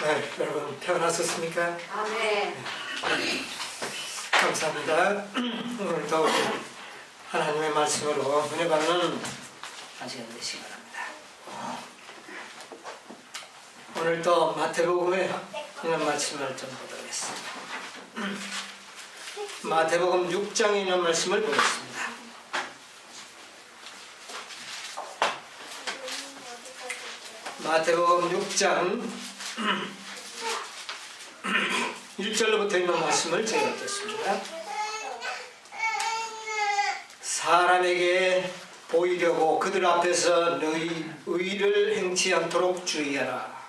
네, 여러분 태어나셨습니까? 아멘. 감사합니다. 오늘도 하나님의 말씀으로 은혜 받는 한 시간 되시기 바랍니다. 오늘도 마태복음에 있는 말씀을 좀 보도록 하겠습니다. 마태복음 6장에 있는 말씀을 보겠습니다. 마태복음 6장 1절로부터 있는 말씀을 제가 읽겠습니다. 사람에게 보이려고 그들 앞에서 너희 의를 행치 않도록 주의하라.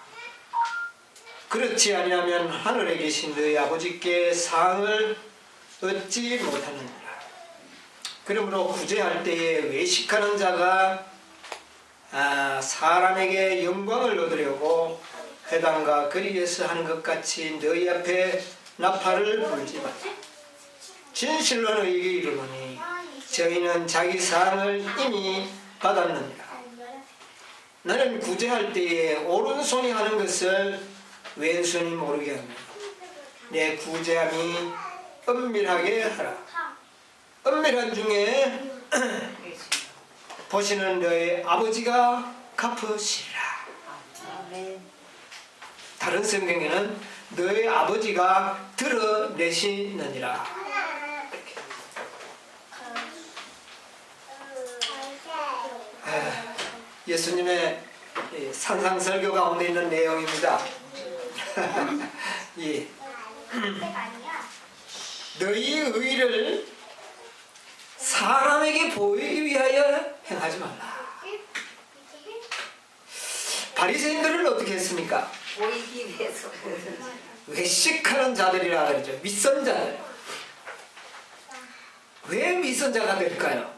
그렇지 아니하면 하늘에 계신 너희 아버지께 상을 얻지 못하느니라. 그러므로 구제할 때에 외식하는 자가 사람에게 영광을 얻으려고 회당과 거리에서 하는 것 같이 너희 앞에 나팔을 불지 마라. 진실로 너희에게 이르노니 저희는 자기 상을 이미 받았느니라. 너는 구제할 때에 오른손이 하는 것을 왼손이 모르게 하며 내 구제함이 은밀하게 하라. 은밀한 중에 보시는 너희 아버지가 갚으시리라. 다른 성경에는 너희 아버지가 드러내시느니라. 예수님의 산상설교 가운데 있는 내용입니다. 예. 너희 의를 사람에게 보이기 위하여 행하지 말라. 바리새인들은 어떻게 했습니까? 보이기 위해서. 외식하는 자들이라 그러죠. 윗선자들. 왜 윗선자가 될까요?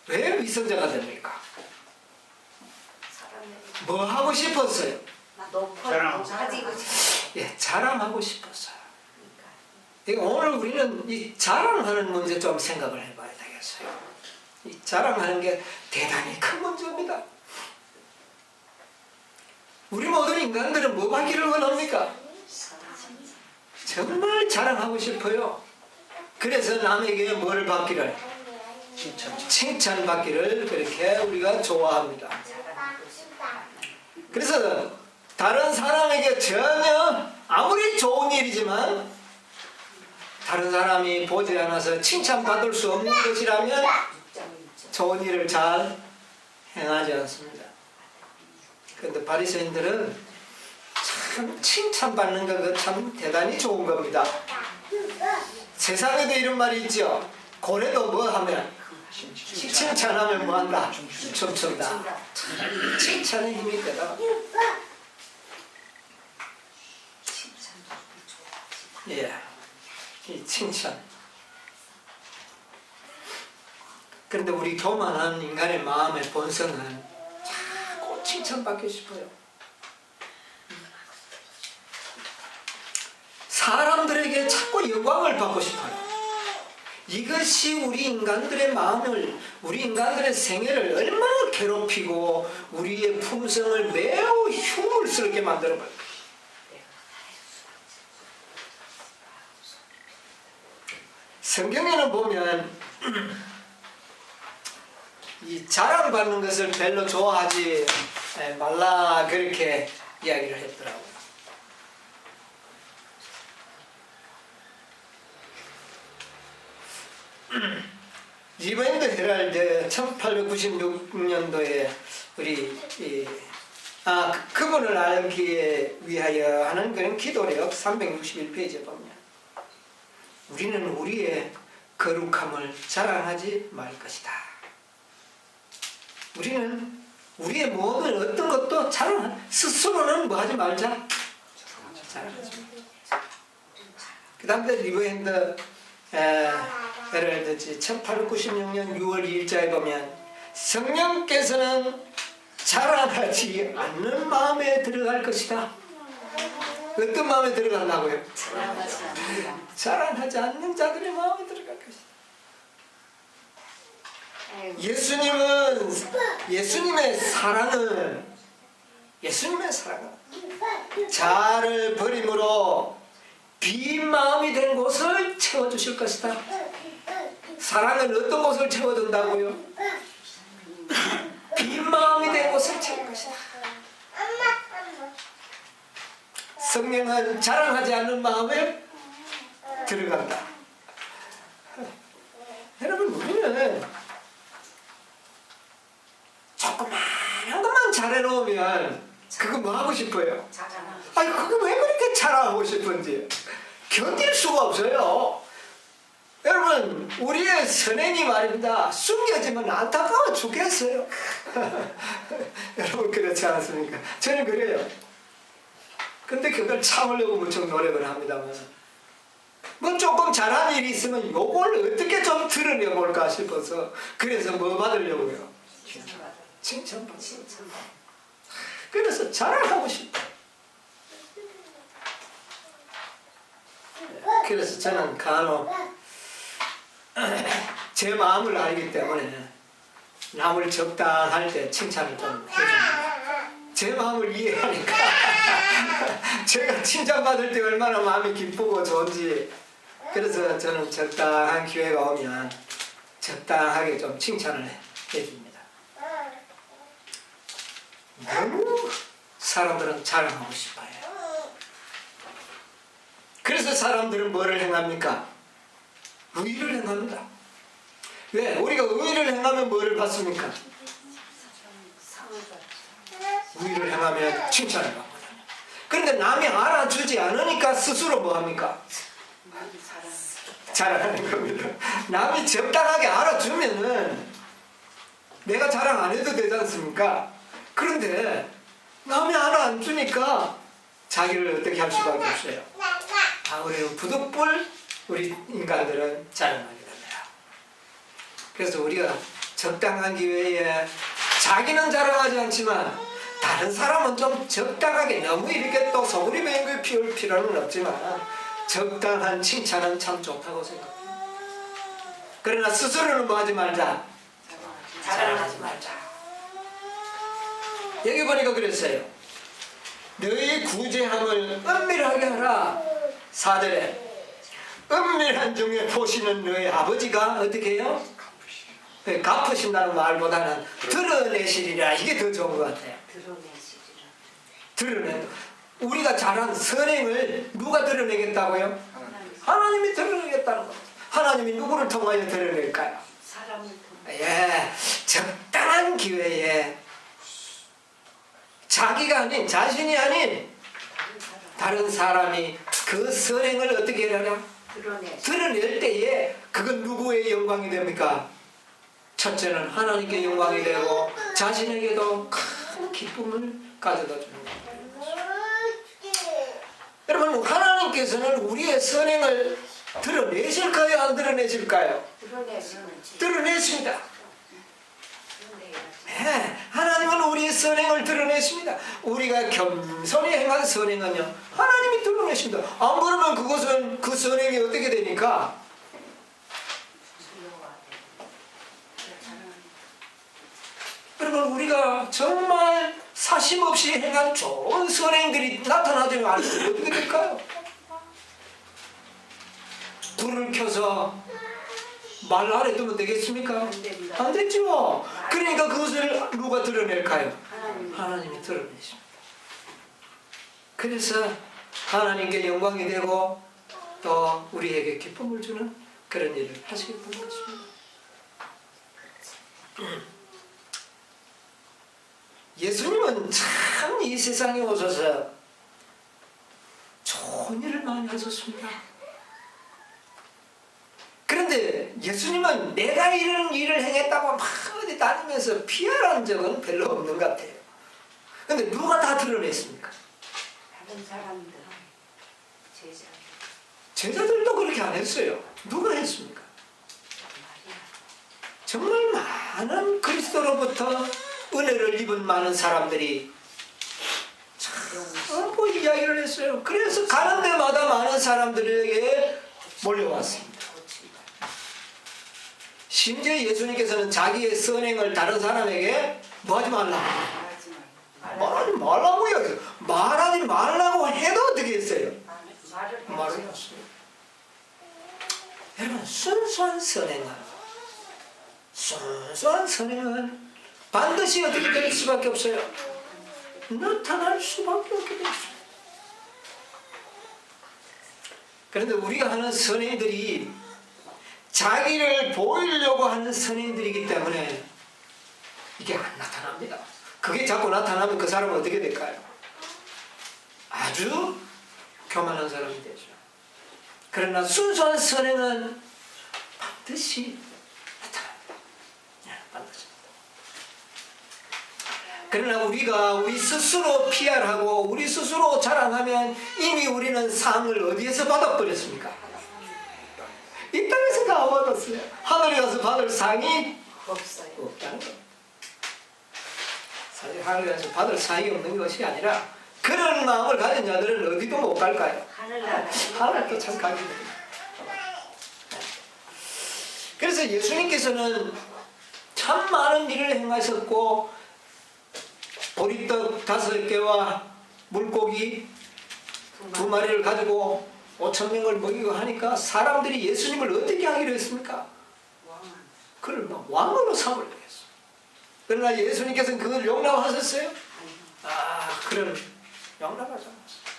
왜 윗선자가 됩니까? 뭐 하고 싶었어요? 가지고 예, 자랑하고 싶었어요. 오늘 우리는 이 자랑하는 문제 좀 생각을 해봐야 되겠어요. 이 자랑하는 게 대단히 큰 문제입니다. 우리 모든 인간들은 뭐 받기를 원합니까? 정말 자랑하고 싶어요. 그래서 남에게 뭘 받기를? 칭찬 받기를 그렇게 우리가 좋아합니다. 그래서 다른 사람에게 전혀 아무리 좋은 일이지만 다른 사람이 보지 않아서 칭찬받을 수 없는 것이라면 좋은 일을 잘 행하지 않습니다. 그런데 바리새인들은 참 칭찬받는 거 참 대단히 좋은 겁니다. 세상에도 이런 말이 있죠. 고래도 뭐 하면 칭찬하면 뭐 한다? 춤춘다. 칭찬의 힘이 있다. 예, 이 칭찬. 그런데 우리 교만한 인간의 마음의 본성은 자꾸 칭찬받고 싶어요. 사람들에게 자꾸 영광을 받고 싶어요. 이것이 우리 인간들의 마음을, 우리 인간들의 생애를 얼마나 괴롭히고 우리의 품성을 매우 흉물스럽게 만들어버려요. 성경에는 보면 이 자랑받는 것을 별로 좋아하지 말라 그렇게 이야기를 했더라고요. 리버핸드 헤럴드 1896년도에 우리 그분을 알기 위하여 하는 그런 기도력 361페이지에 보면 우리는 우리의 거룩함을 자랑하지 말 것이다. 우리는 우리의 모든 어떤 것도 스스로는 뭐 하지 말자. 자랑하지 말자. 그 다음에 리버핸드 헤럴드 1896년 6월 2일자에 보면 성령께서는 자랑하지 않는 마음에 들어갈 것이다. 어떤 마음에 들어간다고요? 자랑하지 않는 자들의 마음에 들어갈 것이다. 예수님의 사랑은 예수님의 사랑은 자아를 버림으로 빈 마음이 된 곳을 채워주실 것이다. 사랑은 어떤 곳을 채워준다고요? 빈 마음이 된 곳을 채울 것이다. 성령은 자랑하지 않는 마음에 들어간다. 여러분, 우리는 조그마한 것만 잘해놓으면 그거 뭐 하고 싶어요? 자랑하고 아니, 그거 왜 그렇게 자랑하고 싶은지 견딜 수가 없어요. 여러분, 우리의 선행이 말입니다. 숨겨지면 안타까워 죽겠어요. 여러분, 그렇지 않습니까? 저는 그래요. 근데 그걸 참으려고 무척 노력을 합니다만, 뭐 조금 잘한 일이 있으면 요걸 어떻게 좀 드러내볼까 싶어서, 그래서 뭐 받으려고요? 칭찬받고. 그래서 자랑하고 싶어요. 그래서 저는 간혹 제 마음을 알기 때문에 남을 적당할 때 칭찬을 좀 해줍니다. 제 마음을 이해하니까 제가 칭찬받을 때 얼마나 마음이 기쁘고 좋은지. 그래서 저는 적당한 기회가 오면 적당하게 좀 칭찬을 해줍니다. 너무 사람들은 자랑하고 싶어요. 그래서 사람들은 뭐를 행합니까? 의를 행합니다. 왜? 우리가 의를 행하면 뭐를 받습니까? 의를 행하면 칭찬을 받거든요. 그런데 남이 알아주지 않으니까 스스로 뭐합니까? 자랑하는 겁니다. 남이 적당하게 알아주면은 내가 자랑 안 해도 되지 않습니까? 그런데 남이 알아 안 주니까 자기를 어떻게 할 수밖에 없어요. 우리는 부득불 우리 인간들은 자랑하게 됩니다. 그래서 우리가 적당한 기회에 자기는 자랑하지 않지만 다른 사람은 좀 적당하게 너무 이렇게 또 소그리 맹글 피울 필요는 없지만 적당한 칭찬은 참 좋다고 생각합니다. 그러나 스스로는 뭐 하지 말자? 자랑하지 말자. 여기 보니까 그랬어요. 너희 구제함을 은밀하게 하라. 4절에 은밀한 중에 보시는 너희 아버지가 어떻게 해요? 갚으신다는 말보다는 드러내시리라. 이게 더 좋은 것 같아요. 드러내. 우리가 잘한 선행을 누가 드러내겠다고요? 하나님이 드러내겠다는 겁니다. 하나님이 누구를 통하여 드러낼까요? 사람을 통해. 예, 적당한 기회에 자기가 아닌, 자신이 아닌 다른 사람이 그 선행을 어떻게 하냐? 드러낼 때에 그건 누구의 영광이 됩니까? 첫째는 하나님께 영광이 되고 자신에게도 큰 기쁨을 가져다 주는 겁니다. 여러분, 하나님께서는 우리의 선행을 드러내실까요? 안 드러내실까요? 드러내십니다. 네, 하나님은 우리의 선행을 드러내십니다. 우리가 겸손히 행한 선행은요, 하나님이 드러내십니다. 안 그러면 그것은 그 선행이 어떻게 되니까? 여러분, 우리가 정말 사심 없이 행한 좋은 선행들이 나타나지 않으면 어떻게 될까요? 불을 켜서 말 아래 두면 되겠습니까? 안 됐죠. 그러니까 그것을 누가 드러낼까요? 하나님이 드러내십니다. 그래서 하나님께 영광이 되고 또 우리에게 기쁨을 주는 그런 일을 하시겠다는 것입니다. 예수님은 참 이 세상에 오셔서 좋은 일을 많이 하셨습니다. 그런데 예수님은 내가 이런 일을 행했다고 막 어디 다니면서 피하라는 적은 별로 없는 것 같아요. 그런데 누가 다 드러냈습니까? 다른 사람들, 제자들도 그렇게 안 했어요. 누가 했습니까? 정말 많은 그리스도로부터 은혜를 입은 많은 사람들이 전부 이야기를 했어요. 그래서 가는 데마다 많은 사람들에게 몰려왔습니다. 심지어 예수님께서는 자기의 선행을 다른 사람에게 뭐 하지 말라? 말하지 말라 그러나 순수한 선행은 반드시 어떻게 될 수밖에 없어요? 나타날 수밖에 없게 되어 있습니다. 그런데 우리가 하는 선행들이 자기를 보이려고 하는 선행들이기 때문에 이게 안 나타납니다. 그게 자꾸 나타나면 그 사람은 어떻게 될까요? 아주 교만한 사람이 되죠. 그러나 순수한 선행은 반드시 나타납니다. 반드시. 그러나 우리가 우리 스스로 PR하고 우리 스스로 자랑하면 이미 우리는 상을 어디에서 받아버렸습니까? 이 땅에서 다 받았어요. 하늘에 가서 받을 상이 없어요. 없다는 거예요. 사실 하늘에 가서 받을 상이 없는 것이 아니라 그런 마음을 가진 자들은 어디도 못 갈까요? 하늘도 참 가게 됩니다. 그래서 예수님께서는 참 많은 일을 행하셨고 보리떡 5개와 물고기 2마리를 가지고 5,000명을 먹이고 하니까 사람들이 예수님을 어떻게 하기로 했습니까? 그를 막 왕으로 삼으려고 했어요. 그러나 예수님께서는 그걸 용납하셨어요? 그런 용납하지 않았어요.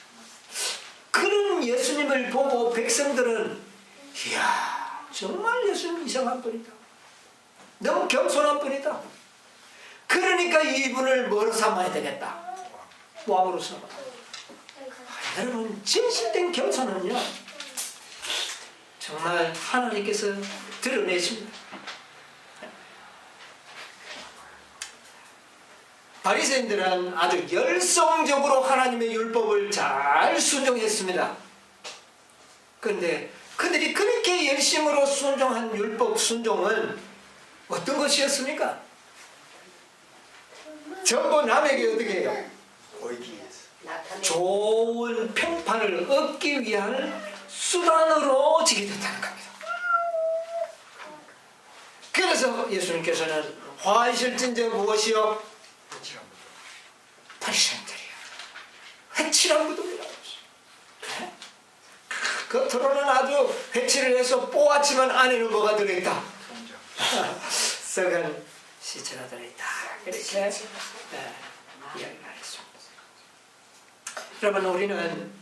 그런 예수님을 보고 백성들은 이야 정말 예수님 이상한 분이다. 너무 겸손한 분이다. 그러니까 이분을 뭐로 삼아야 되겠다? 왕으로 삼아. 여러분 진실된 겸손은요 정말 하나님께서 드러내십니다. 바리새인들은 아주 열성적으로 하나님의 율법을 잘 순종했습니다. 그런데 그들이 그렇게 열심으로 순종한 율법 순종은 어떤 것이었습니까? 전부 남에게 어떻게 해요? 보이기 위해서. 좋은 평판을 얻기 위한 수단으로 지게 됐다는 겁니다. 그래서 예수님께서는 화이실진저 무엇이요? 바리새인들이요. 회칠한 무덤이라고 했어요. 겉으로는 아주 회칠을 해서 뽀얗지만 안에는 뭐가 들어있다? 썩은 시체가 들어있다. 이렇게 이야기를 하겠습니다. 여러분 우리는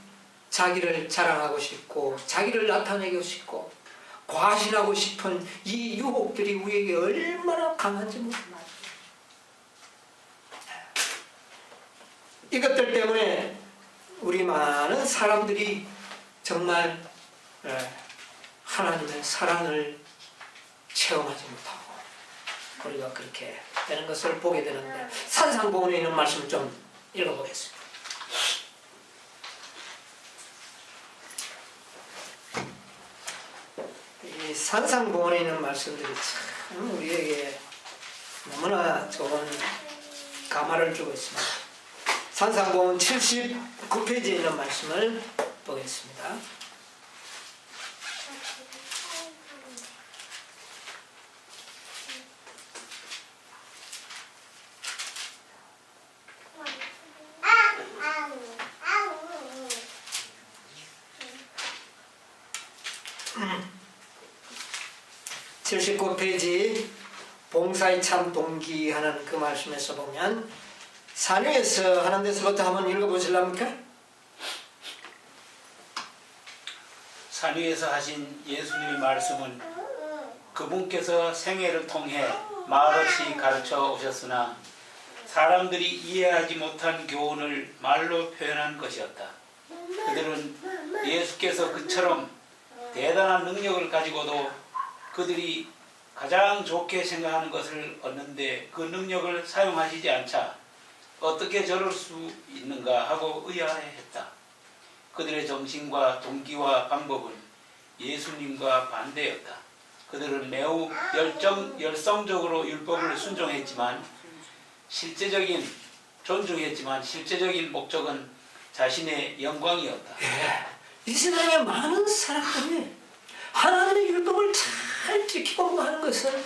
자기를 자랑하고 싶고 자기를 나타내고 싶고 과신하고 싶은 이 유혹들이 우리에게 얼마나 강한지 모릅니다. 이것들 때문에 우리 많은 사람들이 정말 하나님의 사랑을 체험하지 못하고 우리가 그렇게 되는 것을 보게 되는데 산상보훈에 있는 말씀을 좀 읽어보겠습니다. 이 산상보훈에 있는 말씀들이 참 우리에게 너무나 좋은 감화를 주고 있습니다. 산상보훈 79페이지에 있는 말씀을 보겠습니다. 음. 79페이지 봉사의 참 동기 하는 그 말씀에서 보면 산 위에서 하는 데서부터 한번 읽어보실랍니까? 산 위에서 하신 예수님의 말씀은 그분께서 생애를 통해 말없이 가르쳐 오셨으나 사람들이 이해하지 못한 교훈을 말로 표현한 것이었다. 그들은 예수께서 그처럼 대단한 능력을 가지고도 그들이 가장 좋게 생각하는 것을 얻는데 그 능력을 사용하시지 않자 어떻게 저럴 수 있는가 하고 의아해했다. 그들의 정신과 동기와 방법은 예수님과 반대였다. 그들은 매우 열성적으로 율법을 순종했지만 존중했지만 실제적인 목적은 자신의 영광이었다. 이 세상에 많은 사람들이 하나님의 율법을 잘 지키고 하는 것은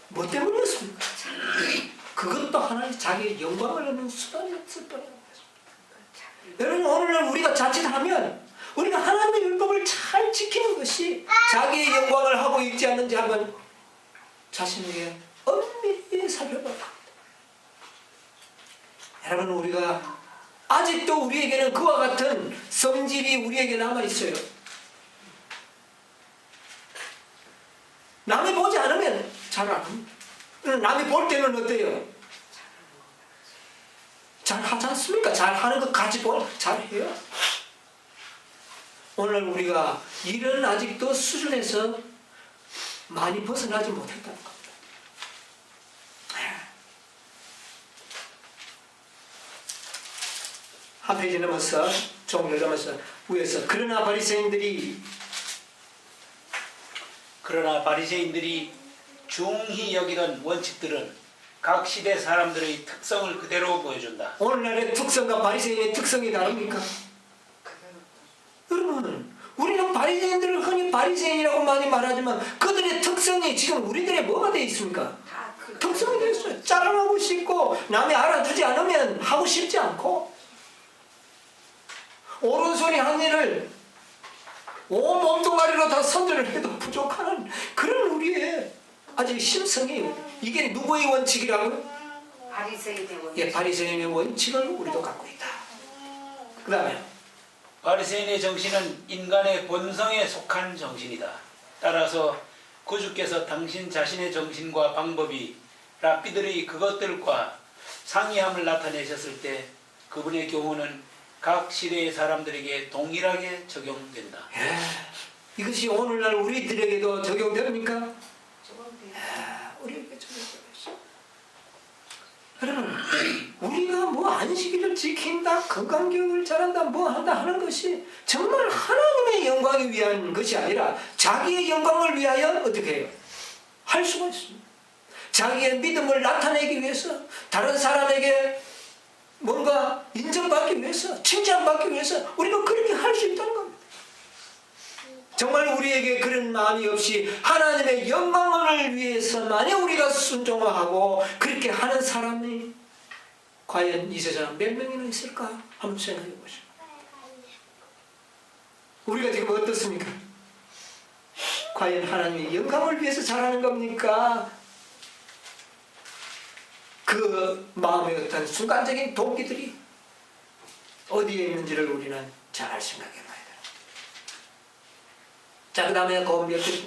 뭐 때문이었습니까? 그것도 하나님 자기의 영광을 얻는 수단이었을 뿐이라는 것입니다. 여러분 오늘날 우리가 자칫하면 우리가 하나님의 율법을 잘 지키는 것이 자기의 영광을 하고 있지 않는지 한번 자신에게 엄밀히 살펴봐야 합니다. 여러분, 우리가 아직도 우리에게는 그와 같은 성질이 우리에게 남아있어요. 남이 보지 않으면 잘 안 합니다. 남이 볼 때는 어때요? 잘 하지 않습니까? 잘 하는 것 같이 잘해요. 오늘 우리가 이런 아직도 수준에서 많이 벗어나지 못했다는 겁니다. 한 페이지 넘어서 종을 넘어서 위에서 그러나 바리새인들이 중히 여기던 원칙들은 각 시대 사람들의 특성을 그대로 보여준다. 오늘날의 특성과 바리새인의 특성이 다릅니까? 여러분, 우리는 바리새인들을 흔히 바리새인이라고 많이 말하지만 그들의 특성이 지금 우리들의 뭐가 되어 있습니까? 특성이 되어 있어요. 자랑하고 싶고 남이 알아주지 않으면 하고 싶지 않고 오른손이 한 일을 온 몸뚱아리로 다 선전을 해도 부족한 그런 우리의 아직 심성이에요. 이게 누구의 원칙이라고요? 바리새인의 원칙. 예, 바리새인의 원칙을 우리도 갖고 있다. 그 다음에 바리새인의 정신은 인간의 본성에 속한 정신이다. 따라서 구주께서 당신 자신의 정신과 방법이 랍비들의 그것들과 상이함을 나타내셨을 때 그분의 교훈은 각 시대의 사람들에게 동일하게 적용된다. 예, 이것이 오늘날 우리들에게도 적용됩니까? 우리에게 적용되고 있어요. 여러분, 우리가 뭐 안식일을 지킨다, 건강교육을 잘한다, 뭐 한다 하는 것이 정말 하나님의 영광을 위한 것이 아니라 자기의 영광을 위하여 어떻게 해요? 할 수가 있습니다. 자기의 믿음을 나타내기 위해서, 다른 사람에게 뭔가 인정받기 위해서, 칭찬받기 위해서 우리가 그렇게 할 수 있다는 겁니다. 정말 우리에게 그런 마음이 없이 하나님의 영광을 위해서만이 우리가 순종하고 그렇게 하는 사람이 과연 이 세상 몇 명이나 있을까? 한번 생각해 보시죠. 우리가 지금 어떻습니까? 과연 하나님의 영광을 위해서 잘하는 겁니까? 그 마음의 어떤 순간적인 동기들이 어디에 있는지를 우리는 잘 생각해 봐야 돼요. 자, 그 다음에 그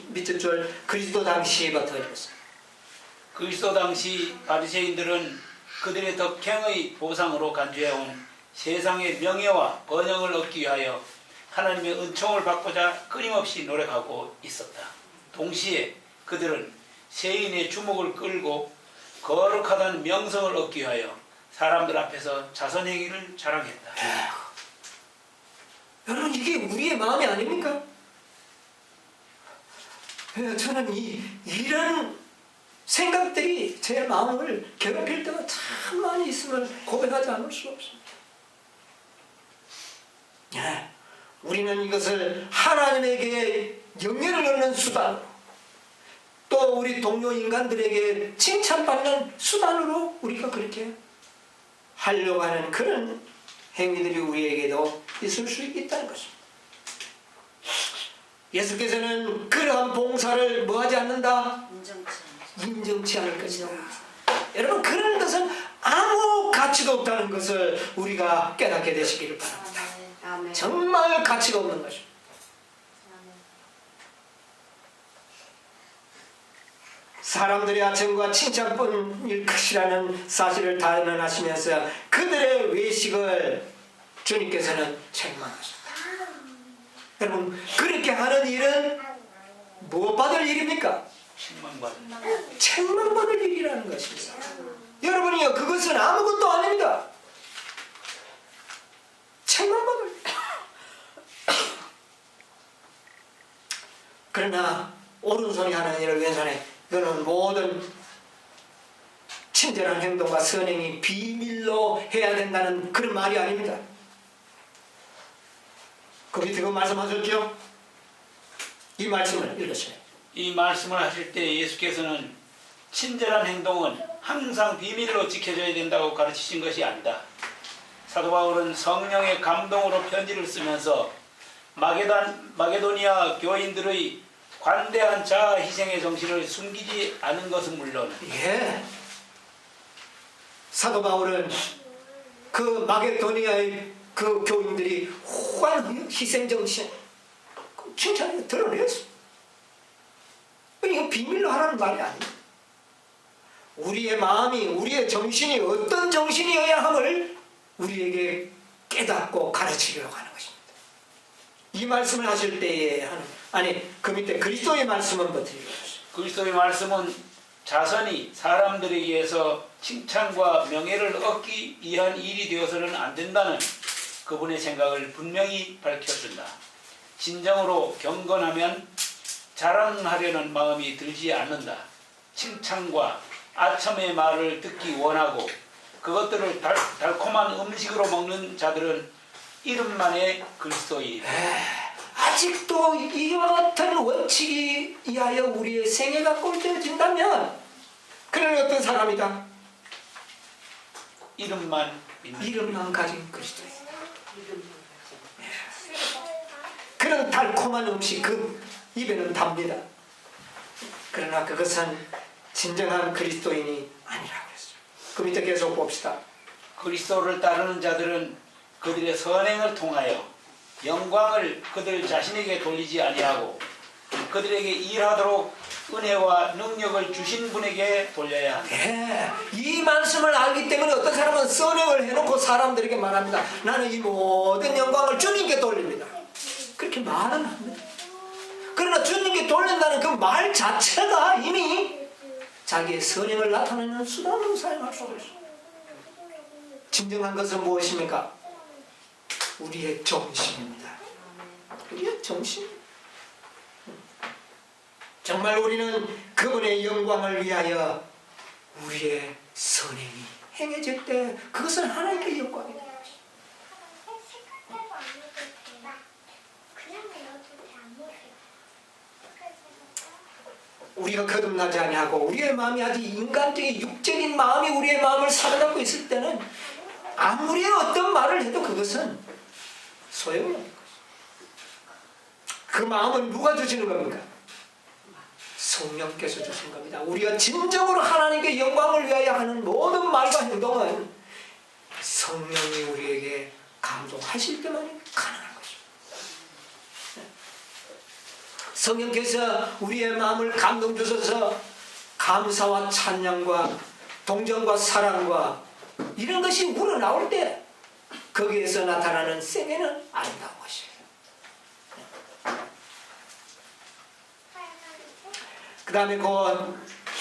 밑에 줄 그리스도 당시부터 읽었어요. 그리스도 당시 바리새인들은 그들의 덕행의 보상으로 간주해온 세상의 명예와 번영을 얻기 위하여 하나님의 은총을 받고자 끊임없이 노력하고 있었다. 동시에 그들은 세인의 주목을 끌고 거룩하다는 명성을 얻기 위하여 사람들 앞에서 자선행위를 자랑했다. 여러분, 이게 우리의 마음이 아닙니까? 저는 이런 생각들이 제 마음을 괴롭힐 때가 참 많이 있음을 고백하지 않을 수 없습니다. 우리는 이것을 하나님에게 영예를 얻는 수단으로, 또 우리 동료 인간들에게 칭찬받는 수단으로 우리가 그렇게 하려고 하는 그런 행위들이 우리에게도 있을 수 있다는 것입니다. 예수께서는 그러한 봉사를 뭐하지 않는다? 인정치 않을 것이다. 여러분, 그런 것은 아무 가치가 없다는 것을 우리가 깨닫게 되시기를 바랍니다. 아멘. 정말 가치가 없는 것입니다. 사람들의 아첨과 칭찬뿐일 것이라는 사실을 단언하시면서 그들의 외식을 주님께서는 책망하십니다. 여러분, 그렇게 하는 일은 무엇 받을 일입니까? 책망받을 일이라는 것입니다. 여러분이요, 그것은 아무것도 아닙니다. 책망받을 일. 그러나 오른손이 하는 일을 왼손에, 너는 모든 친절한 행동과 선행이 비밀로 해야 된다는 그런 말이 아닙니다. 그 밑에 그 말씀하셨죠? 이 말씀을 읽으세요. 이 말씀을 하실 때 예수께서는 친절한 행동은 항상 비밀로 지켜져야 된다고 가르치신 것이 아니다. 사도 바울은 성령의 감동으로 편지를 쓰면서 마게도니아 교인들의 관대한 자아 희생의 정신을 숨기지 않은 것은 물론 예. 사도 바울은 그 마게도니아의 그 교인들이 호한 희생정신 칭찬을 드러냈어. 이거 비밀로 하라는 말이 아니에요. 우리의 마음이, 우리의 정신이 어떤 정신이어야 함을 우리에게 깨닫고 가르치려고 하는 것입니다. 이 말씀을 하실 때에 그 밑에 그리스도의 말씀은 버티려고 하셨어요. 그리스도의 말씀은 자선이 사람들에 의해서 칭찬과 명예를 얻기 위한 일이 되어서는 안 된다는 그분의 생각을 분명히 밝혀준다. 진정으로 경건하면 자랑하려는 마음이 들지 않는다. 칭찬과 아첨의 말을 듣기 원하고 그것들을 달콤한 음식으로 먹는 자들은 이름만의 그리스도인이다. 아직도 이와 같은 원칙이 이하여 우리의 생애가 꼴대어진다면 그는 어떤 사람이다? 이름만 가진 그리스도인. 그런 달콤한 음식 그 입에는 답니다. 그러나 그것은 진정한 그리스도인이 아니라고 했어요. 그 밑에 계속 봅시다. 그리스도를 따르는 자들은 그들의 선행을 통하여 영광을 그들 자신에게 돌리지 아니하고 그들에게 일하도록 은혜와 능력을 주신 분에게 돌려야 한다. 네, 이 말씀을 알기 때문에 어떤 사람은 선행을 해놓고 사람들에게 말합니다. 나는 이 모든 영광을 주님께 돌립니다. 그렇게 말은 합니다. 그러나 주님께 돌린다는 그 말 자체가 이미 자기의 선행을 나타내는 수단으로 사용할 수 있어요. 진정한 것은 무엇입니까? 우리의 정신입니다. 우리의 정신. 정말 우리는 그분의 영광을 위하여 우리의 선행이 행해질 때 그것은 하나님의 영광입니다. 우리가 거듭나지 아니하고 우리의 마음이 아직 인간적인 육적인 마음이 우리의 마음을 사로잡고 있을 때는 아무리 어떤 말을 해도 그것은 소용이 없는 것이죠. 그 마음은 누가 주시는 겁니까? 성령께서 주신 겁니다. 우리가 진정으로 하나님께 영광을 위하여 하는 모든 말과 행동은 성령이 우리에게 감동하실 때만 가능한 것입니다. 성령께서 우리의 마음을 감동 주셔서 감사와 찬양과 동정과 사랑과 이런 것이 우러나올 때 거기에서 나타나는 생애는 아름다운 것이에요. 그 다음에 그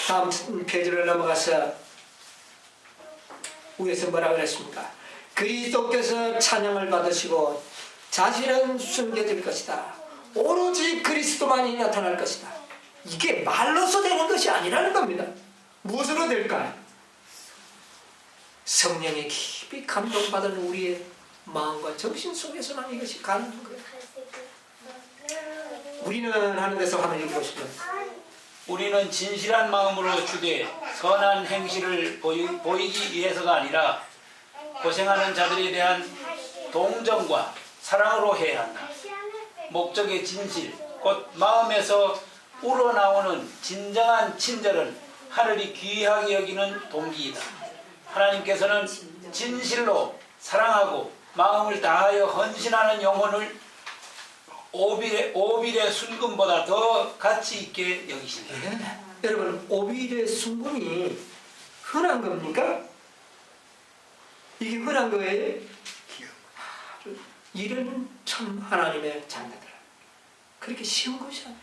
다음 페이지를 넘어가서 위에서 뭐라고 그랬습니까? 그리스도께서 찬양을 받으시고 자신은 숨겨질 것이다. 오로지 그리스도만이 나타날 것이다. 이게 말로서 되는 것이 아니라는 겁니다. 무엇으로 될까요? 성령에 깊이 감동받은 우리의 마음과 정신 속에서만 이것이 가능한 거예요. 우리는 하는 데서 한번 읽어보시면 우리는 진실한 마음으로 주되 선한 행실을 보이기 위해서가 아니라 고생하는 자들에 대한 동정과 사랑으로 해야 한다. 목적의 진실, 곧 마음에서 우러나오는 진정한 친절은 하늘이 귀하게 여기는 동기이다. 하나님께서는 진실로 사랑하고 마음을 다하여 헌신하는 영혼을 오빌의 순금보다 더 가치 있게 여기시네. 네. 여러분, 오빌의 순금이 흔한 겁니까? 이게 흔한 거예요? 일은 참 하나님의 자녀들. 그렇게 쉬운 것이 아니에요.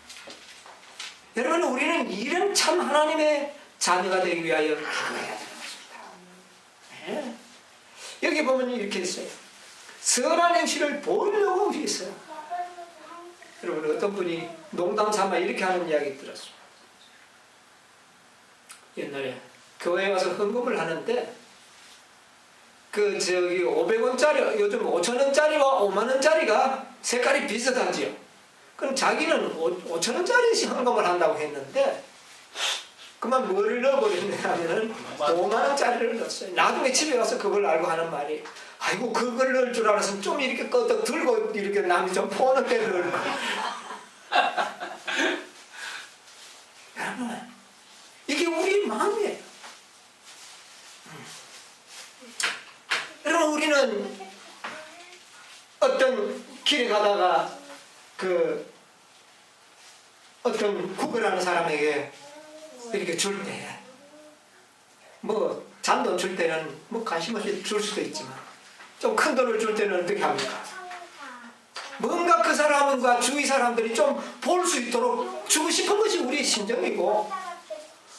여러분, 우리는 일은 참 하나님의 자녀가 되기 위하여 기도해야 되는 것입니다. 네. 여기 보면 이렇게 있어요. 선한 행실을 보려고 위해서. 여러분, 어떤 분이 농담 삼아 이렇게 하는 이야기 들었어요. 옛날에 교회에 와서 헌금을 하는데 그 저기 500원짜리 요즘 5,000원짜리와 5만원짜리가 색깔이 비슷하지요. 그럼 자기는 5,000원짜리 헌금을 한다고 했는데 그만 뭐를 넣어버렸냐 하면은 5만원짜리를 넣었어요. 나중에 집에 와서 그걸 알고 하는 말이 아이고 그걸 넣을 줄 알았으면 좀 이렇게 껐다 들고 이렇게 남이 좀 포는 때 넣을 거. 여러분 이게 우리 마음이에요. 여러분 우리는 어떤 길에 가다가 그 어떤 구걸하는 사람에게 이렇게 줄 때 뭐 잔돈 줄 때는 뭐 관심 없이 줄 수도 있지만 좀 큰 돈을 줄 때는 어떻게 합니까? 뭔가 그 사람과 주위 사람들이 좀 볼 수 있도록 주고 싶은 것이 우리의 심정이고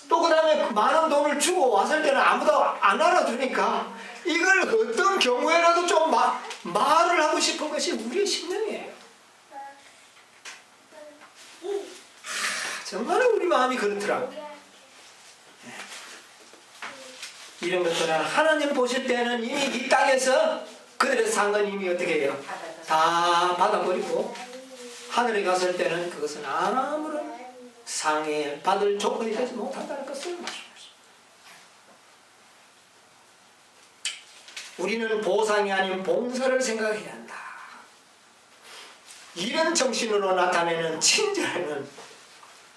또 그 다음에 많은 돈을 주고 왔을 때는 아무도 안 알아주니까 이걸 어떤 경우에라도 좀 말을 하고 싶은 것이 우리의 심정이에요. 정말 우리 마음이 그렇더라고요. 이런 것들은 하나님 보실 때는 이미 이 땅에서 그들의 상은 이미 어떻게 해요? 다 받아버리고 하늘에 갔을 때는 그것은 아무런 상해 받을 조건이 되지 못한다는 것을 말씀하십니다. 우리는 보상이 아닌 봉사를 생각해야 한다. 이런 정신으로 나타내는 친절에는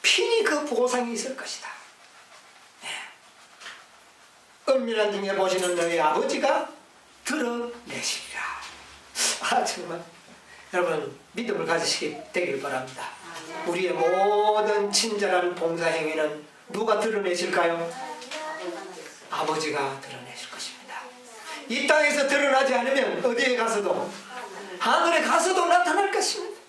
필히 그 보상이 있을 것이다. 은밀한 중에 보시는 너희 아버지가 드러내시리라. 정말 여러분 믿음을 가지시기 되길 바랍니다. 우리의 모든 친절한 봉사행위는 누가 드러내실까요? 아버지가 드러내실 것입니다. 이 땅에서 드러나지 않으면 어디에 가서도 하늘에 가서도 나타날 것입니다.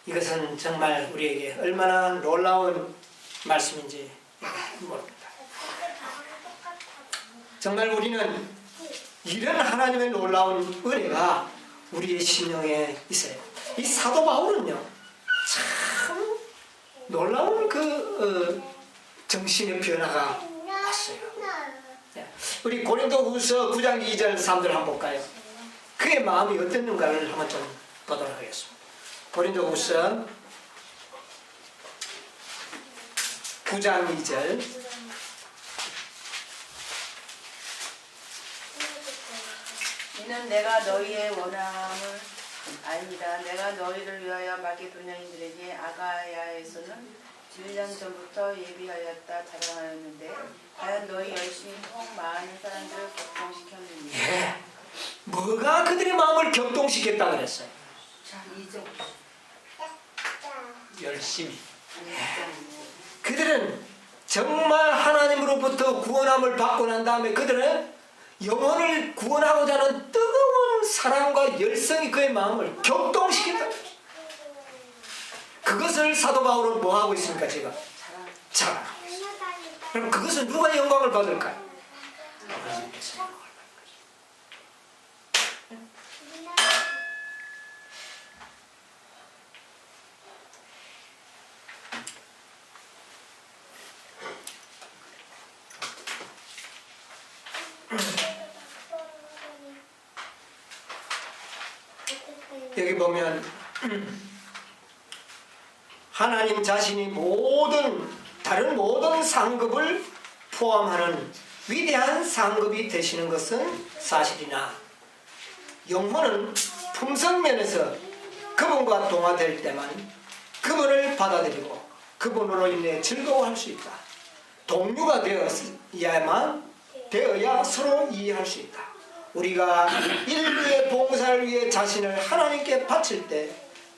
이것은 정말 우리에게 얼마나 놀라운 말씀인지 모릅니다. 정말 우리는 이런 하나님의 놀라운 은혜가 우리의 심령에 있어요. 이 사도 바울은요 참 놀라운 그 정신의 변화가 왔어요. 우리 고린도후서 9장 2절 3절 한번 볼까요? 그의 마음이 어땠는가를 한번 좀 보도록 하겠습니다. 고린도후서 9장 2절 이는 내가 너희의 원함을 아닙니다. 내가 너희를 위하여 마게도냐인들에게 아가야에서는 1년 전부터 예비하였다 자랑하였는데 과연 너희 열심히 많은 사람들을 격동시켰느냐. 예. 뭐가 그들의 마음을 격동시켰다 그랬어요? 열심히. 그들은 정말 하나님으로부터 구원함을 받고 난 다음에 그들은 영혼을 구원하고자 하는 뜨거운 사랑과 열성이 그의 마음을 격동시켰다. 그것을 사도 바울은 뭐 하고 있습니까? 지금 자랑하고 있습니다. 그럼 그것은 누가 영광을 받을까요? 아버지께서 영광을 받을 여기 보면 하나님 자신이 다른 모든 상급을 포함하는 위대한 상급이 되시는 것은 사실이나 영혼은 품성면에서 그분과 동화될 때만 그분을 받아들이고 그분으로 인해 즐거워할 수 있다. 동료가 되어야 서로 이해할 수 있다. 우리가 인류의 봉사를 위해 자신을 하나님께 바칠 때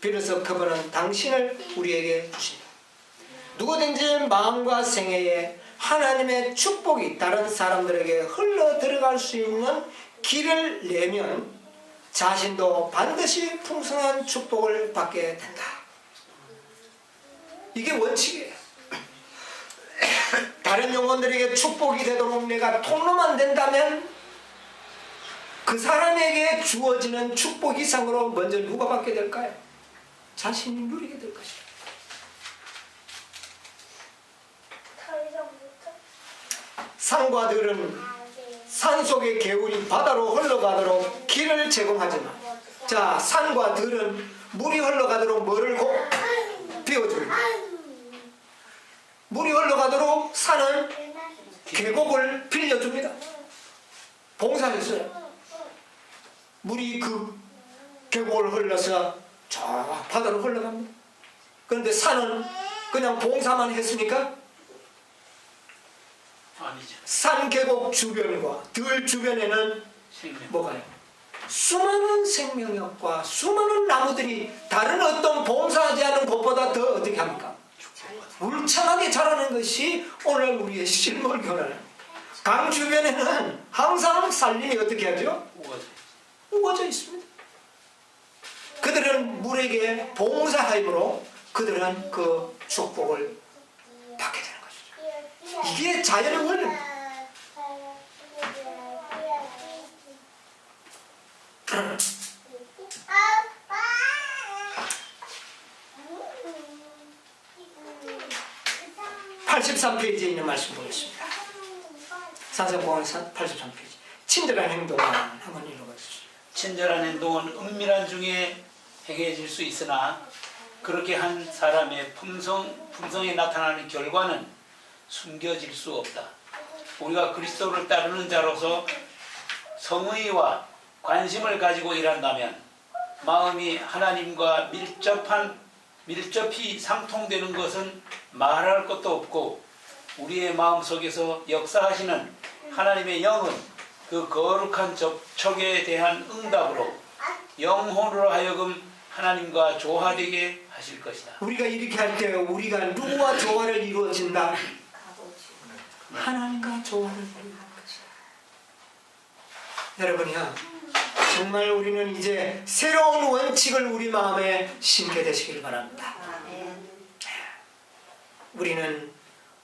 비로소 그분은 당신을 우리에게 주신다. 누구든지 마음과 생애에 하나님의 축복이 다른 사람들에게 흘러 들어갈 수 있는 길을 내면 자신도 반드시 풍성한 축복을 받게 된다. 이게 원칙이에요. 다른 영혼들에게 축복이 되도록 내가 통로만 된다면 그 사람에게 주어지는 축복 이상으로 먼저 누가 받게 될까요? 자신이 누리게 될 것입니다. 산과 들은 산속의 개울이 바다로 흘러가도록 길을 제공하지만 자, 산과 들은 물이 흘러가도록 뭐를 비워줍니다. 물이 흘러가도록 산은 계곡을 빌려줍니다. 봉사했어요. 물이 그 계곡을 흘러서 저 바다로 흘러갑니다. 그런데 산은 그냥 봉사만 했으니까 아니죠. 산 계곡 주변과 들 주변에는 생명. 뭐가요? 수많은 생명력과 수많은 나무들이 다른 어떤 봉사하지 않은 곳보다 더 어떻게 합니까? 울창하게 자라는 것이 오늘 우리의 실물 교회는 강 주변에는 항상 산림이 어떻게 하죠? 우거져. 우거져 있습니다. 그들은 물에게 봉사하임으로 그들은 그 축복을 받게 되는 것이죠. 이게 자연의 원리입니다. (83페이지에) 있는 말씀 보겠습니다. 산세보건 83페이지. 친절한 행동은 한번 읽어봐 주시죠. 친절한 행동은 은밀한 중에 행해질 수 있으나 그렇게 한 사람의 품성에 나타나는 결과는 숨겨질 수 없다. 우리가 그리스도를 따르는 자로서 성의와 관심을 가지고 일한다면 마음이 하나님과 밀접히 상통되는 것은 말할 것도 없고 우리의 마음 속에서 역사하시는 하나님의 영은 그 거룩한 접촉에 대한 응답으로 영혼으로 하여금 하나님과 조화되게 하실 것이다. 우리가 이렇게 할 때 우리가 누구와 조화를 이루어진다? 하나님과 조화를 이루어진다. 여러분이요, 정말 우리는 이제 새로운 원칙을 우리 마음에 심게 되시길 바랍니다. 우리는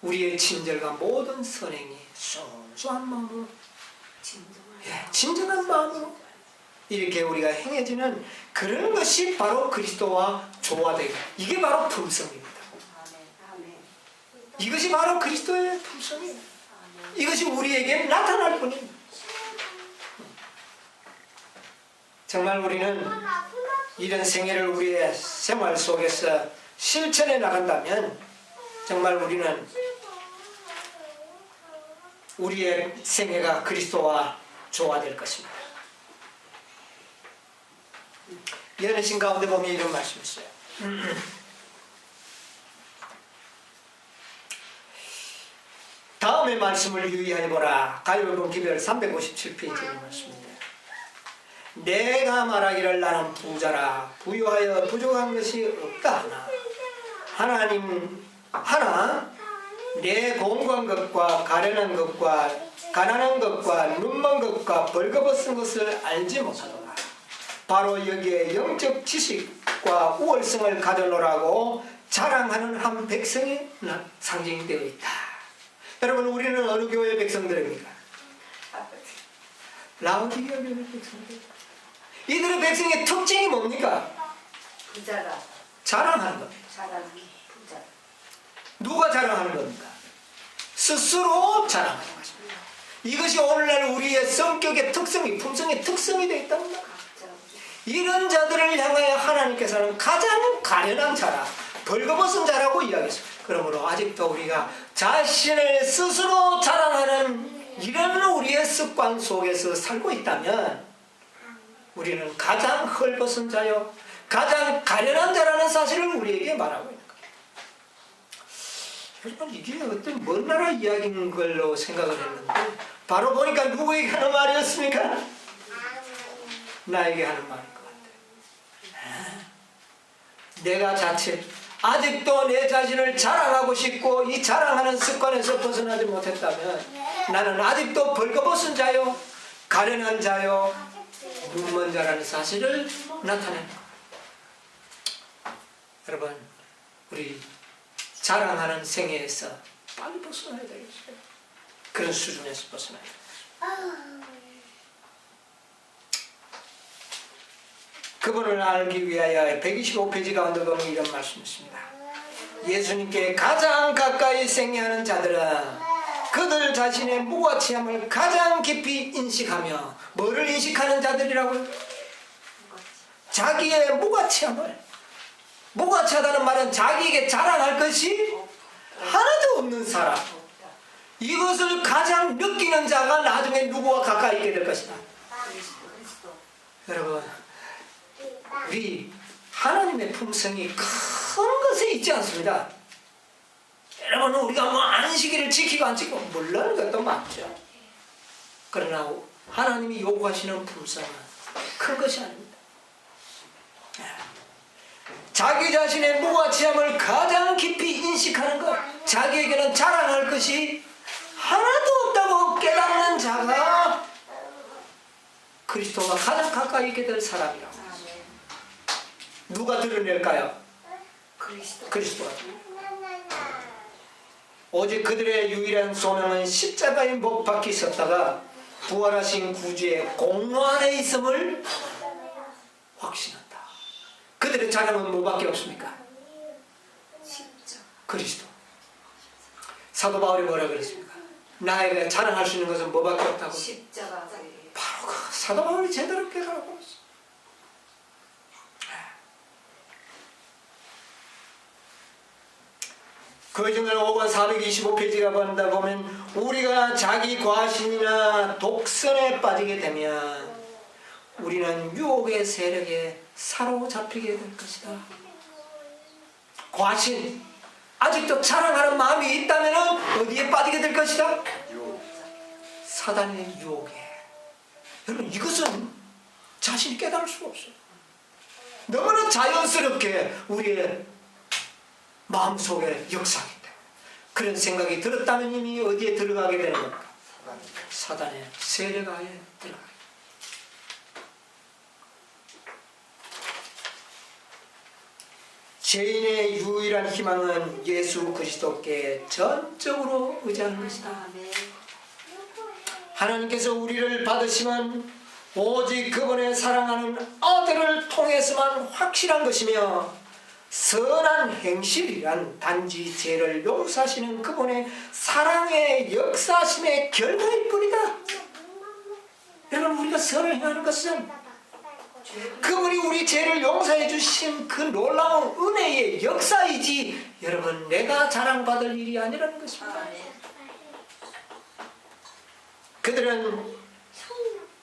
우리의 친절과 모든 선행이 순수한 마음으로, 진정한 마음으로 이렇게 우리가 행해지는 그런 것이 바로 그리스도와 조화되고, 이게 바로 품성입니다. 이것이 바로 그리스도의 품성이에요. 이것이 우리에게 나타날 뿐입니다. 정말 우리는 이런 생애를 우리의 생활 속에서 실천해 나간다면 정말 우리는 우리의 생애가 그리스도와 조화될 것입니다. 예언신 가운데 보면 이런 말씀이 있어요. 다음의 말씀을 유의하여 보라. 가요앨범 기별 357페이지의 말씀입니다. 내가 말하기를 나는 부자라 부유하여 부족한 것이 없다 하나 내 공고한 것과 가련한 것과 가난한 것과 눈먼 것과 벌거벗은 것을 알지 못하노라. 바로 여기에 영적 지식과 우월성을 가져노라고 자랑하는 한 백성이 상징이 되어 있다. 여러분, 우리는 어느 교회 백성들입니까? 라오디게아 교회 백성들. 이들의 백성의 특징이 뭡니까? 부자라. 자랑하는 겁니다. 자라는 부자. 누가 자랑하는 겁니까? 스스로 자랑하는 것입니다. 이것이 오늘날 우리의 성격의 특성이, 품성의 특성이 되어 있답니다. 이런 자들을 향하여 하나님께서는 가장 가련한 자라, 벌거벗은 자라고 이야기했습니다. 그러므로 아직도 우리가 자신을 스스로 자랑하는 이런 우리의 습관 속에서 살고 있다면 우리는 가장 헐벗은 자요, 가장 가련한 자라는 사실을 우리에게 말하고 있는 거예요. 여러분, 이게 어떤 먼 나라 이야기인 걸로 생각을 했는데 바로 보니까 누구에게 하는 말이었습니까? 나에게 하는 말인 것 같아요. 내가 자체 아직도 내 자신을 자랑하고 싶고 이 자랑하는 습관에서 벗어나지 못했다면 나는 아직도 벌거벗은 자요, 가련한 자요, 눈먼 자라는 사실을 나타냅니다. 여러분, 우리 자랑하는 생애에서 빨리 벗어나야 되겠어요. 그런 수준에서 벗어나야 되겠어요. 그분을 알기 위하여 125페이지 가운데 보면 이런 말씀이 있습니다. 예수님께 가장 가까이 생애하는 자들은 그들 자신의 무가치함을 가장 깊이 인식하며, 뭐를 인식하는 자들이라고요? 자기의 무가치함을. 무가치하다는 말은 자기에게 자랑할 것이 하나도 없는 사람. 이것을 가장 느끼는 자가 나중에 누구와 가까이 있게 될 것이다. 그리스도. 여러분, 우리 하나님의 품성이 큰 것에 있지 않습니다. 여러분, 우리가 뭐 안식일을 지키고 안 지키고 물론 것도 많죠. 그러나 하나님이 요구하시는 품성은 큰 것이 아닙니다. 자기 자신의 무가치함을 가장 깊이 인식하는 것, 자기에게는 자랑할 것이 하나도 없다고 깨닫는 자가 그리스도와 가장 가까이 있게 될 사람이라고. 아멘. 누가 드러낼까요? 그리스도. 그리스도가. 오직 그들의 유일한 소명은 십자가에 못 박혀 있었다가 부활하신 구주의 공로 안에 있음을 확신한다. 그들의 자랑은 뭐밖에 없습니까? 십자. 그리스도. 사도 바울이 뭐라 그랬습니까? 나에게 자랑할 수 있는 것은 뭐밖에 없다고. 십자가. 바로 그 사도 바울이 제대로 깨달았고 있어. 그 중에 5권 425페이지가 본다 보면 우리가 자기 과신이나 독선에 빠지게 되면 우리는 유혹의 세력에 사로잡히게 될 것이다. 과신, 아직도 자랑하는 마음이 있다면 어디에 빠지게 될 것이다? 사단의 유혹에. 여러분, 이것은 자신이 깨달을 수가 없어요. 너무나 자연스럽게 우리의 마음속에 역사하기 때문에 그런 생각이 들었다면 이미 어디에 들어가게 되는 겁니까? 사단의 세력하에 들어가게. 죄인의 유일한 희망은 예수 그리스도께 전적으로 의지하는 것이다. 아멘. 하나님께서 우리를 받으시면 오직 그분의 사랑하는 아들을 통해서만 확실한 것이며 선한 행실이란 단지 죄를 용서하시는 그분의 사랑의 역사심의 결과일 뿐이다. 여러분, 우리가 선을 행하는 것은 그분이 우리 죄를 용서해 주신 그 놀라운 은혜의 역사이지, 여러분, 내가 자랑받을 일이 아니라는 것입니다. 그들은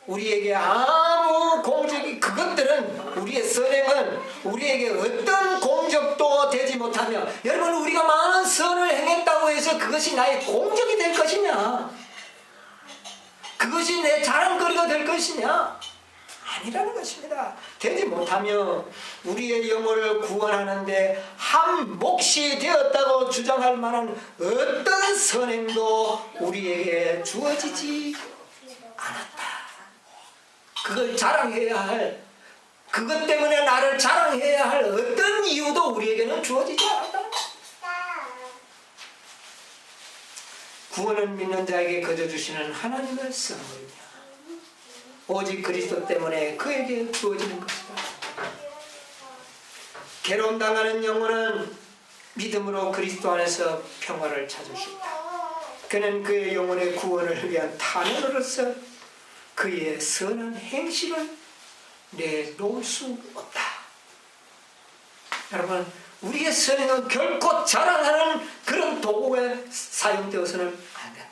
우리에게 아무 공적이, 그것들은 우리의 선행은 우리에게 어떤 공적도 되지 못하며, 여러분, 우리가 많은 선을 행했다고 해서 그것이 나의 공적이 될 것이냐, 그것이 내 자랑거리가 될 것이냐, 아니라는 것입니다. 되지 못하며 우리의 영혼을 구원하는데 한 몫이 되었다고 주장할 만한 어떤 선행도 우리에게 주어지지 않았다. 그걸 자랑해야 할, 그것 때문에 나를 자랑해야 할 어떤 이유도 우리에게는 주어지지 않았다. 구원을 믿는 자에게 거저 주시는 하나님의 선물이며 오직 그리스도 때문에 그에게 주어지는 것이다. 괴로움당하는 영혼은 믿음으로 그리스도 안에서 평화를 찾을 수 있다. 그는 그의 영혼의 구원을 위한 탄원으로서 그의 선한 행실을 내놓을 수 없다. 여러분, 우리의 선행은 결코 자랑하는 그런 도구에 사용되어서는 안 된다.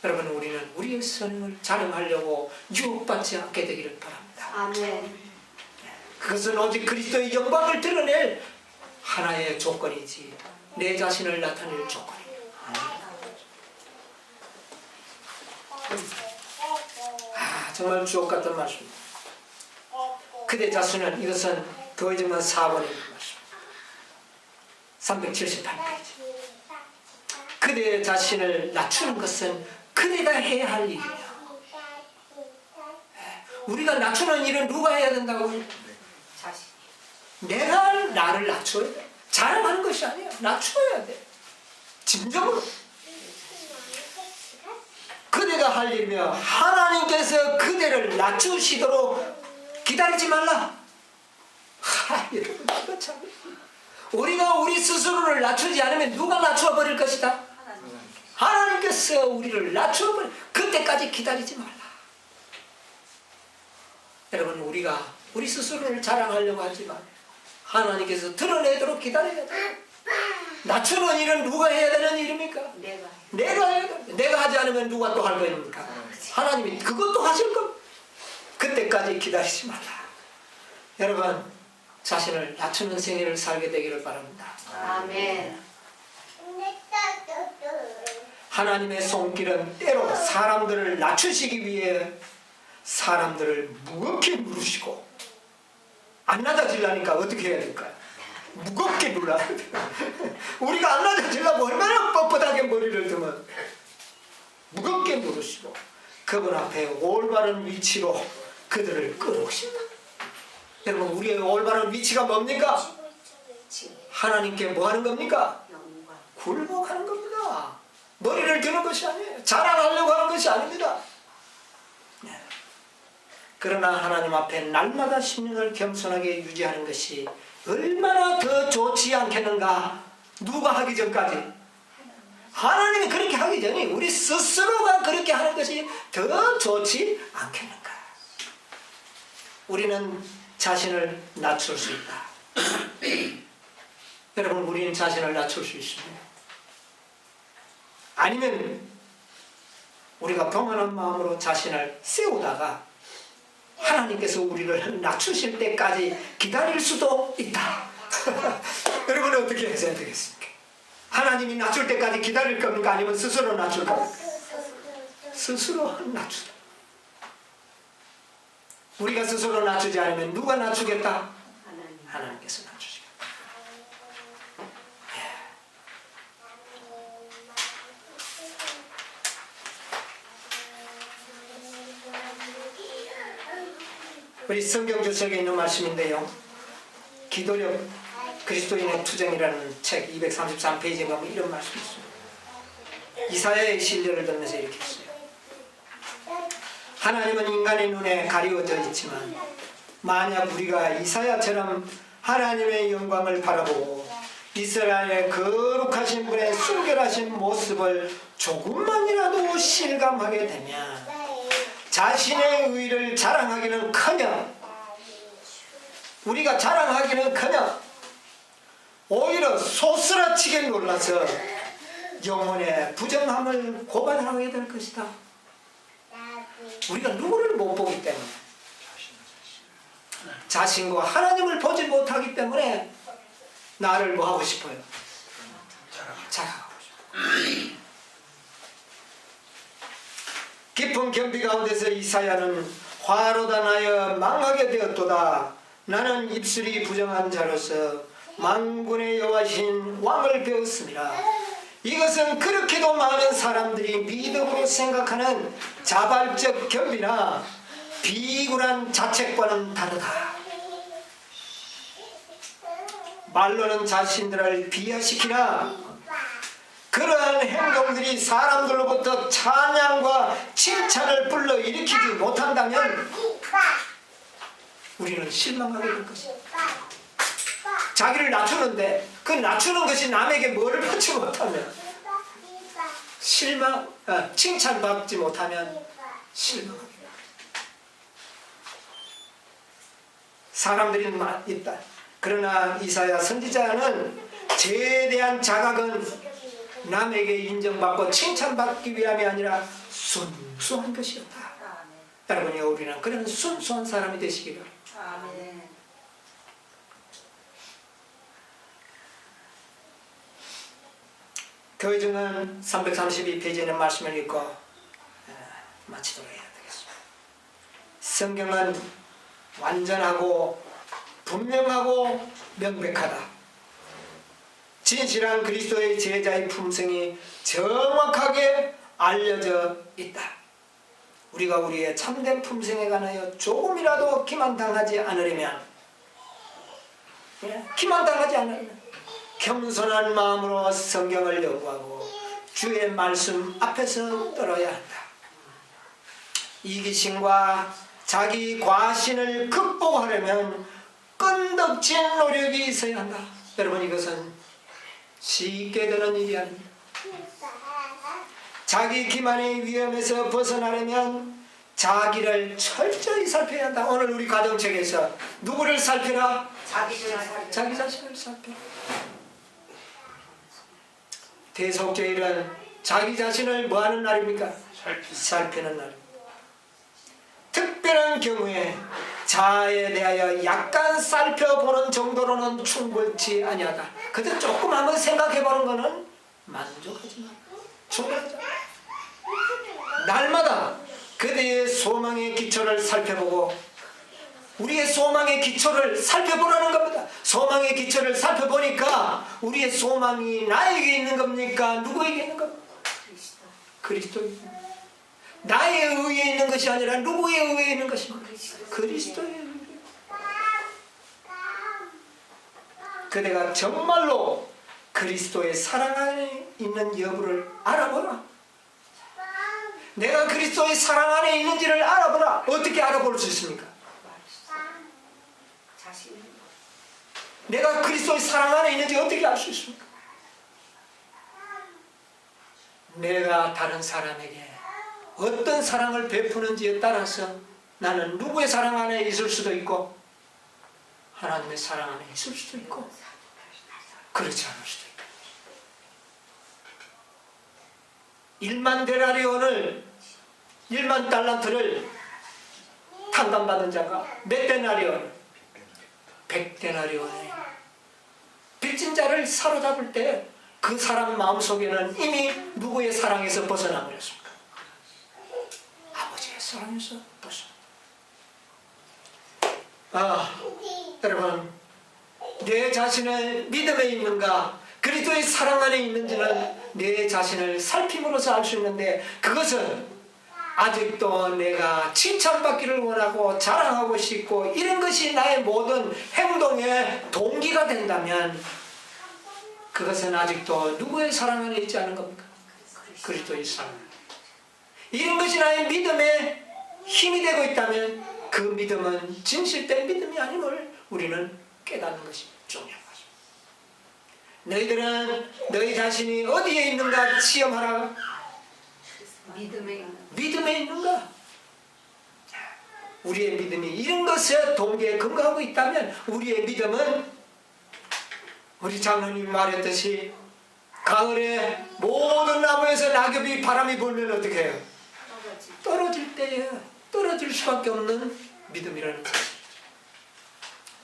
여러분, 우리는 우리의 선행을 자랑하려고 유혹받지 않게 되기를 바랍니다. 아멘. 그것은 오직 그리스도의 영광을 드러낼 하나의 조건이지 내 자신을 나타낼 조건이 아닙니다. 정말 주옥 같은 말씀입니다. 그대 자신은, 이것은 더해지면 4번의 말씀 378페이지. 그대 자신을 낮추는 것은 그대가 해야 할 일이야. 우리가 낮추는 일은 누가 해야 된다고요? 자신. 내가 나를 낮춰야 돼. 자랑하는 것이 아니야. 낮춰야 돼. 진정으로. 그대가 할 일이며 하나님께서 그대를 낮추시도록 기다리지 말라. 여러분, 이거 참. 우리가 우리 스스로를 낮추지 않으면 누가 낮춰 버릴 것이다? 하나님께서 우리를 낮춰버려. 그때까지 기다리지 말라. 여러분, 우리가 우리 스스로를 자랑하려고 하지 마. 하나님께서 드러내도록 기다려야 돼. 낮추는 일은 누가 해야 되는 일입니까? 내가 내가 해야 돼. 내가 하지 않으면 누가 또 할 겁니까? 하나님이 그것도 하실 겁니다. 그때까지 기다리지 말라. 여러분, 자신을 낮추는 생애를 살게 되기를 바랍니다. 아멘. 하나님의 손길은 때로 사람들을 낮추시기 위해 사람들을 무겁게 누르시고, 안 낮아지려니까 어떻게 해야 될까요? 무겁게 눌러야 돼요. 우리가 안 낮아지려고 얼마나 뻣뻣하게 머리를 드면 무겁게 누르시고 그분 앞에 올바른 위치로 그들을 끌어오신다. 여러분, 우리의 올바른 위치가 뭡니까? 하나님께 뭐 하는 겁니까? 영광. 굴복하는 겁니다. 머리를 드는 것이 아니에요. 자랑하려고 하는 것이 아닙니다. 네. 그러나 하나님 앞에 날마다 심령을 겸손하게 유지하는 것이 얼마나 더 좋지 않겠는가? 누가 하기 전까지? 하나님이 그렇게 하기 전에 우리 스스로가 그렇게 하는 것이 더 좋지 않겠는가? 우리는 자신을 낮출 수 있다. 여러분, 우리는 자신을 낮출 수 있습니다. 아니면 우리가 평안한 마음으로 자신을 세우다가 하나님께서 우리를 낮추실 때까지 기다릴 수도 있다. 여러분은 어떻게 해야 되겠습니까? 하나님이 낮출 때까지 기다릴 겁니까? 아니면 스스로 낮출 겁니까? 스스로 낮추다. 우리가 스스로 낮추지 않으면 누가 낮추겠다? 하나님께서 낮추시겠다. 우리 성경 주석에 있는 말씀인데요, 기도력 그리스도인의 투쟁이라는 책 233페이지에 보면 이런 말씀이 있습니다. 이사야의 신뢰를 듣면서 이렇게 했어요. 하나님은 인간의 눈에 가리워져 있지만 만약 우리가 이사야처럼 하나님의 영광을 바라보고 이스라엘의 거룩하신 분의 순결하신 모습을 조금만이라도 실감하게 되면 자신의 의를 자랑하기는커녕, 우리가 자랑하기는커녕 오히려 소스라치게 놀라서 영혼의 부정함을 고발하게 될 것이다. 우리가 누구를 못 보기 때문에, 자신과 하나님을 보지 못하기 때문에 나를 뭐 하고 싶어요? 자랑하고 싶어요. 깊은 겸비 가운데서 이사야는 화로다 나여 망하게 되었도다. 나는 입술이 부정한 자로서 만군의 여호와신 왕을 배웠습니다. 이것은 그렇게도 많은 사람들이 믿음으로 생각하는 자발적 겸비나 비굴한 자책과는 다르다. 말로는 자신들을 비하시키나 그러한 행동들이 사람들로부터 찬양과 칭찬을 불러일으키지 못한다면 우리는 실망하게 될 것이다. 자기를 낮추는데 그 낮추는 것이 남에게 뭐를 받지 못하면 칭찬받지 못하면 실망하게 됩니다. 사람들이 있다. 그러나 이사야 선지자는 죄에 대한 자각은 남에게 인정받고 칭찬받기 위함이 아니라 순수한 것이었다. 여러분이 우리는 그런 순수한 사람이 되시기를. 아멘. 교회증은 332페이지에 말씀을 읽고 마치도록 해야 되겠습니다. 성경은 완전하고 분명하고 명백하다. 진실한 그리스도의 제자의 품성이 정확하게 알려져 있다. 우리가 우리의 참된 품성에 관하여 조금이라도 기만당하지 않으려면, 겸손한 마음으로 성경을 연구하고 주의 말씀 앞에서 떨어야 한다. 이기심과 자기 과신을 극복하려면 끈덕진 노력이 있어야 한다. 여러분, 이것은 쉽게 되는 일이 아닙니다. 자기 기만의 위험에서 벗어나려면 자기를 철저히 살펴야 한다. 오늘 우리 가정책에서 누구를 살펴라? 자기 전에 살펴. 자기 자신을 살펴라. 대속죄일은 자기 자신을 뭐하는 날입니까? 살피는 날. 특별한 경우에 자아에 대하여 약간 살펴보는 정도로는 충분치 아니하다. 그저 조금 한번 생각해보는 것은 만족하지 마. 충분하다. 날마다 그대의 소망의 기초를 살펴보고 우리의 소망의 기초를 살펴보라는 겁니다. 소망의 기초를 살펴보니까 우리의 소망이 나에게 있는 겁니까? 누구에게 있는 겁니까? 그리스도에게. 나의 의에 있는 것이 아니라 누구의 의에 있는 것입니까? 그리스도의 의에. 그대가 정말로 그리스도의 사랑 안에 있는 여부를 알아보라. 내가 그리스도의 사랑 안에 있는지를 알아보라. 어떻게 알아볼 수 있습니까? 내가 그리스도의 사랑 안에 있는지 어떻게 알 수 있습니까? 내가 다른 사람에게 어떤 사랑을 베푸는지에 따라서 나는 누구의 사랑 안에 있을 수도 있고 하나님의 사랑 안에 있을 수도 있고 그렇지 않을 수도 있고 1만 데나리온을 1만 달란트를 탕감받은 자가 몇 데나리온? 100데나리온에 빚진 자를 사로잡을 때 그 사람 마음속에는 이미 누구의 사랑에서 벗어난 거였습니까? 아버지의 사랑에서 벗어난. 여러분, 내 자신의 믿음에 있는가 그리스도의 사랑 안에 있는지는 내 자신을 살핌으로써 알 수 있는데 그것은 아직도 내가 칭찬받기를 원하고 자랑하고 싶고 이런 것이 나의 모든 행동의 동기가 된다면 그것은 아직도 누구의 사랑 안에 있지 않은 겁니까? 그리스도의 사랑. 이런 것이 나의 믿음의 힘이 되고 있다면 그 믿음은 진실된 믿음이 아님을 우리는 깨닫는 것이 중요한 것입니다. 너희들은 너희 자신이 어디에 있는가 시험하라. 믿음에 있는가? 우리의 믿음이 이런 것에 동기에 근거하고 있다면 우리의 믿음은 우리 장로님이 말했듯이 가을에 모든 나무에서 낙엽이 바람이 불면 어떻게 해요? 떨어질 때에 떨어질 수밖에 없는 믿음이라는 것입니다.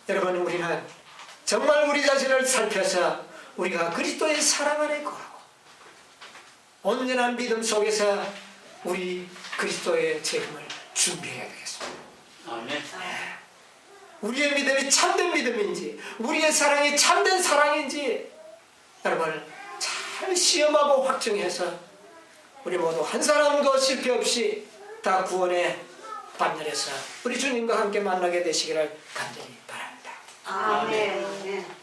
여러분, 우리는 정말 우리 자신을 살펴서 우리가 그리스도의 사랑 안에 거하고 온전한 믿음 속에서 우리 그리스도의 재림을 준비해야 되겠습니다. 아멘. 우리의 믿음이 참된 믿음인지 우리의 사랑이 참된 사랑인지 여러분 잘 시험하고 확증해서 우리 모두 한 사람도 실패 없이 다 구원의 반열에서 우리 주님과 함께 만나게 되시기를 간절히 바랍니다. 아멘.